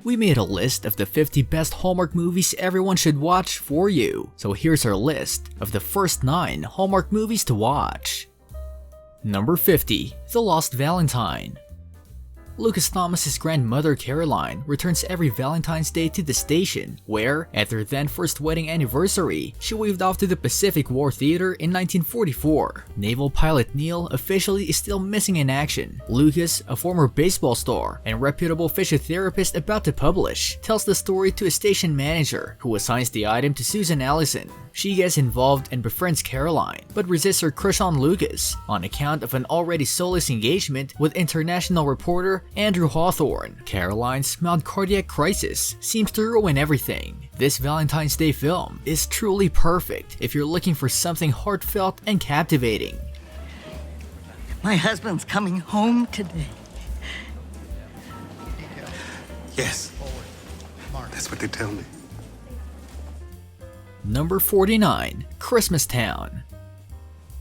we made a list of the 50 best Hallmark movies everyone should watch for you. So here's our list of the first 9 Hallmark movies to watch. Number 50. The Lost Valentine. Lucas Thomas's grandmother Caroline returns every Valentine's Day to the station, where, at their then first wedding anniversary, she waved off to the Pacific War Theater in 1944. Naval pilot Neil officially is still missing in action. Lucas, a former baseball star and reputable physiotherapist about to publish, tells the story to a station manager, who assigns the item to Susan Allison. She gets involved and befriends Caroline, but resists her crush on Lucas on account of an already soulless engagement with international reporter Andrew Hawthorne. Caroline's mild cardiac crisis seems to ruin everything. This Valentine's Day film is truly perfect if you're looking for something heartfelt and captivating. My husband's coming home today. Yes. That's what they tell me. Number 49. Christmas Town.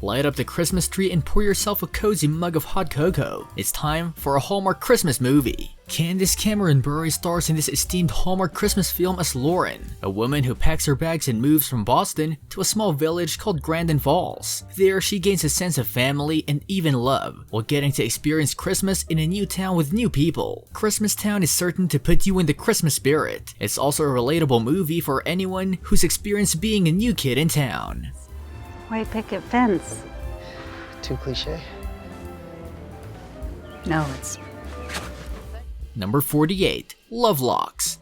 Light up the Christmas tree and pour yourself a cozy mug of hot cocoa. It's time for a Hallmark Christmas movie. Candace Cameron Bure stars in this esteemed Hallmark Christmas film as Lauren, a woman who packs her bags and moves from Boston to a small village called Grandin Falls. There, she gains a sense of family and even love, while getting to experience Christmas in a new town with new people. Christmas Town is certain to put you in the Christmas spirit. It's also a relatable movie for anyone who's experienced being a new kid in town. White picket fence. Too cliche? No, it's... Number 48. Lovelocks.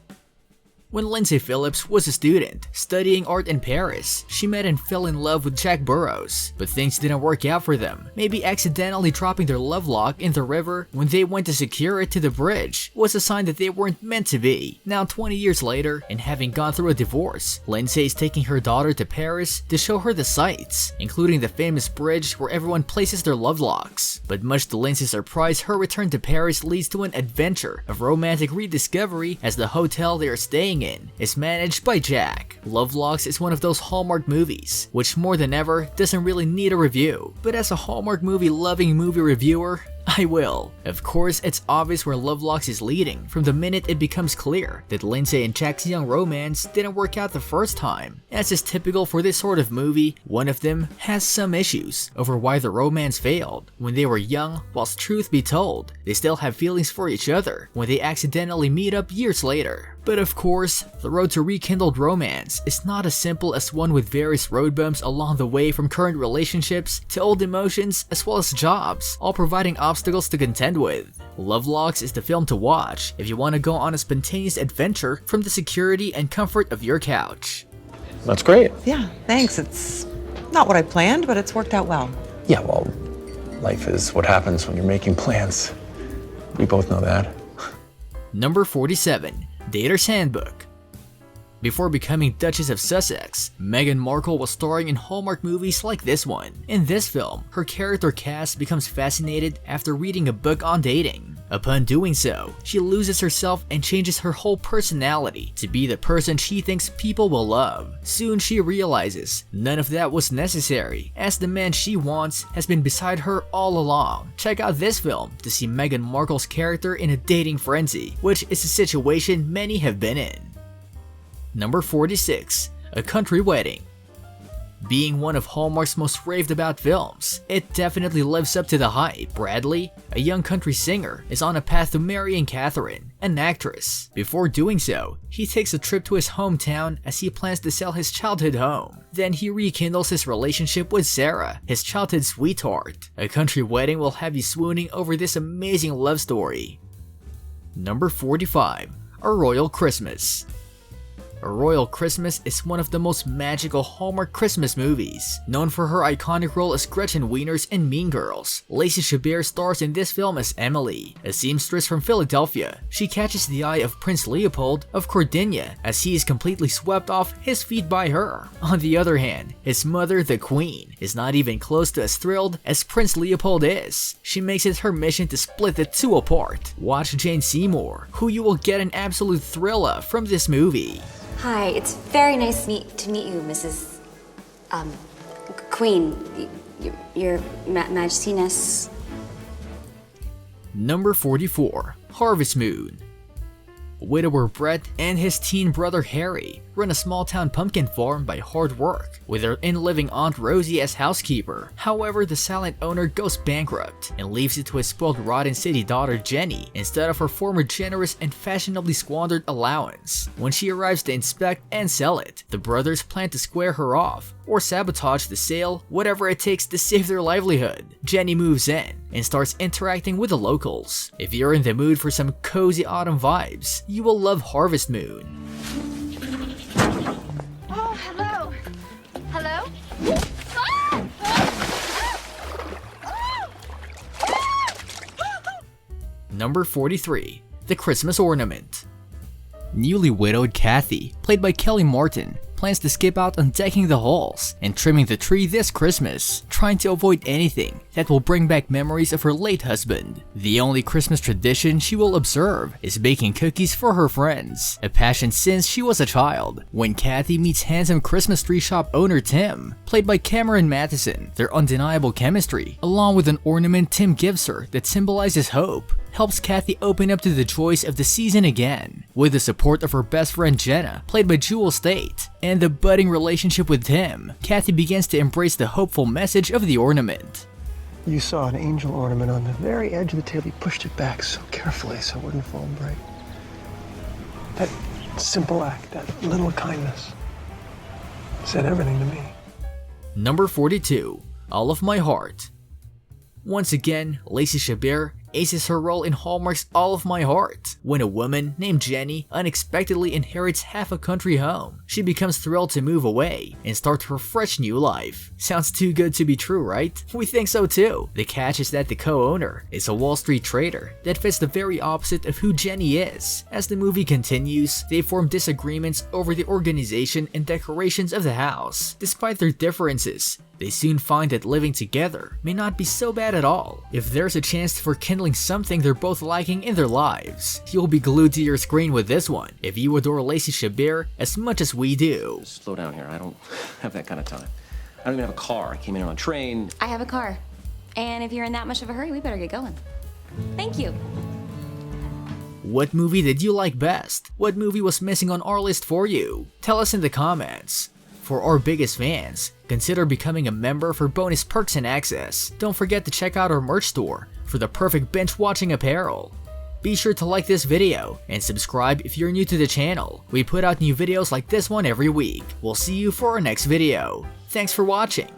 When Lindsay Phillips was a student, studying art in Paris, she met and fell in love with Jack Burrows, but things didn't work out for them. Maybe accidentally dropping their love lock in the river when they went to secure it to the bridge was a sign that they weren't meant to be. Now 20 years later, and having gone through a divorce, Lindsay is taking her daughter to Paris to show her the sights, including the famous bridge where everyone places their love locks. But much to Lindsay's surprise, her return to Paris leads to an adventure of romantic rediscovery, as the hotel they are staying in is managed by Jack. Lovelocks is one of those Hallmark movies, which more than ever doesn't really need a review, but as a Hallmark movie loving movie reviewer, I will. Of course, it's obvious where Lovelocks is leading from the minute it becomes clear that Lindsay and Jack's young romance didn't work out the first time. As is typical for this sort of movie, one of them has some issues over why the romance failed when they were young, whilst truth be told, they still have feelings for each other when they accidentally meet up years later. But of course, the road to rekindled romance is not as simple as one with various road bumps along the way, from current relationships to old emotions as well as jobs, all providing obstacles to contend with. Lovelocks is the film to watch if you want to go on a spontaneous adventure from the security and comfort of your couch. That's great. Yeah, thanks. It's not what I planned, but it's worked out well. Yeah, well, life is what happens when you're making plans. We both know that. Number 47. DATER'S Handbook. Before becoming Duchess of Sussex, Meghan Markle was starring in Hallmark movies like this one. In this film, her character Cass becomes fascinated after reading a book on dating. Upon doing so, she loses herself and changes her whole personality to be the person she thinks people will love. Soon she realizes none of that was necessary, as the man she wants has been beside her all along. Check out this film to see Meghan Markle's character in a dating frenzy, which is a situation many have been in. Number 46. A Country Wedding. Being one of Hallmark's most raved about films, it definitely lives up to the hype. Bradley, a young country singer, is on a path to marrying Catherine, an actress. Before doing so, he takes a trip to his hometown as he plans to sell his childhood home. Then he rekindles his relationship with Sarah, his childhood sweetheart. A Country Wedding will have you swooning over this amazing love story. Number 45. A Royal Christmas. A Royal Christmas is one of the most magical Hallmark Christmas movies. Known for her iconic role as Gretchen Wieners in Mean Girls, Lacey Chabert stars in this film as Emily, a seamstress from Philadelphia. She catches the eye of Prince Leopold of Cordinia as he is completely swept off his feet by her. On the other hand, his mother, the Queen, is not even close to as thrilled as Prince Leopold is. She makes it her mission to split the two apart. Watch Jane Seymour, who you will get an absolute thrill of from this movie. Hi, it's very nice to meet you, Mrs. Queen, your Majestiness. Number 44. Harvest Moon. widower Brett and his teen brother Harry run a small-town pumpkin farm by hard work, with their in-living Aunt Rosie as housekeeper. However, the silent owner goes bankrupt and leaves it to his spoiled rotten city daughter Jenny instead of her former generous and fashionably squandered allowance. When she arrives to inspect and sell it, the brothers plan to square her off or sabotage the sale, whatever it takes to save their livelihood. Jenny moves in and starts interacting with the locals. If you're in the mood for some cozy autumn vibes, you will love Harvest Moon. Oh, hello. Hello? Number 43. The Christmas Ornament. Newly widowed Kathy, played by Kelly Martin, plans to skip out on decking the halls and trimming the tree this Christmas, trying to avoid anything that will bring back memories of her late husband. The only Christmas tradition she will observe is baking cookies for her friends, a passion since she was a child. When Kathy meets handsome Christmas tree shop owner Tim, played by Cameron Matheson, their undeniable chemistry, along with an ornament Tim gives her that symbolizes hope, helps Kathy open up to the joys of the season again. With the support of her best friend Jenna, played by Jewel State, and the budding relationship with Tim, Kathy begins to embrace the hopeful message of the ornament. You saw an angel ornament on the very edge of the table. You pushed it back so carefully so it wouldn't fall and break. That simple act, that little kindness, said everything to me. Number 42. All of My Heart. Once again, Lacey Chabert aces her role in Hallmark's All of My Heart. When a woman named Jenny unexpectedly inherits half a country home, she becomes thrilled to move away and start her fresh new life. Sounds too good to be true, right? We think so too. The catch is that the co-owner is a Wall Street trader that fits the very opposite of who Jenny is. As the movie continues, they form disagreements over the organization and decorations of the house. Despite their differences, they soon find that living together may not be so bad at all if there's a chance for kindling something they're both liking in their lives. You'll be glued to your screen with this one if you adore Lacey Chabert as much as we do. Slow down here. I don't have that kind of time. I don't even have a car. I came in on a train. I have a car. And if you're in that much of a hurry, we better get going. Thank you. What movie did you like best? What movie was missing on our list for you? Tell us in the comments. For our biggest fans, consider becoming a member for bonus perks and access. Don't forget to check out our merch store for the perfect binge-watching apparel. Be sure to like this video and subscribe if you're new to the channel. We put out new videos like this one every week. We'll see you for our next video. Thanks for watching.